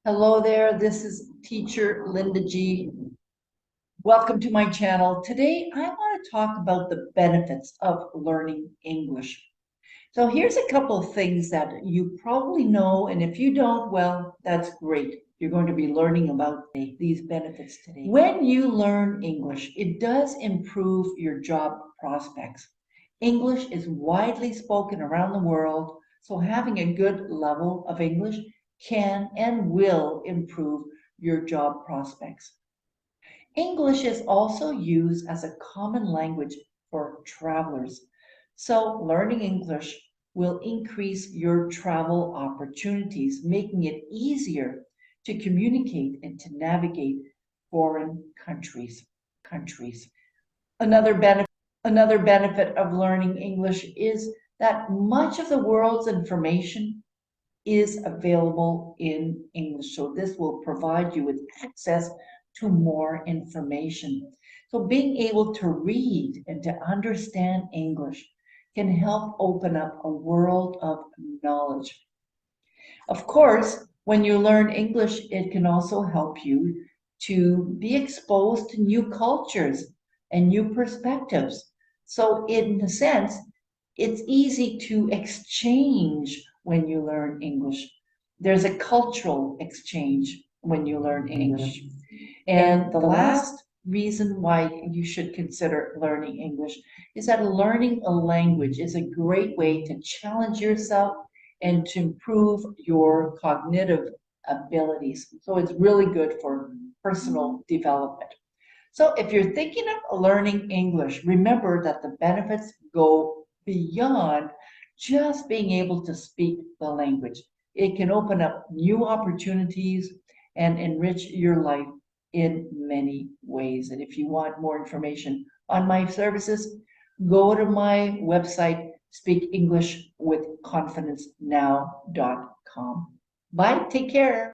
Hello there, this is teacher Linda G. Welcome to my channel. Today I want to talk about the benefits of learning English. So here's a couple of things that you probably know, and if you don't, well, that's great. You're going to be learning about these benefits today. When you learn English, it does improve your job prospects. English is widely spoken around the world, so having a good level of English can and will improve your job prospects. English is also used as a common language for travelers. So learning English will increase your travel opportunities, making it easier to communicate and to navigate foreign countries. Another benefit of learning English is that much of the world's information is available in English. So this will provide you with access to more information. So being able to read and to understand English can help open up a world of knowledge. Of course, when you learn English, it can also help you to be exposed to new cultures and new perspectives. So in a sense, it's easy to exchange when you learn English. There's a cultural exchange when you learn English. And the last reason why you should consider learning English is that learning a language is a great way to challenge yourself and to improve your cognitive abilities. So it's really good for personal development. So if you're thinking of learning English, remember that the benefits go beyond just being able to speak the language. It can open up new opportunities and enrich your life in many ways. And if you want more information on my services, go to my website, speakenglishwithconfidencenow.com. Bye, take care.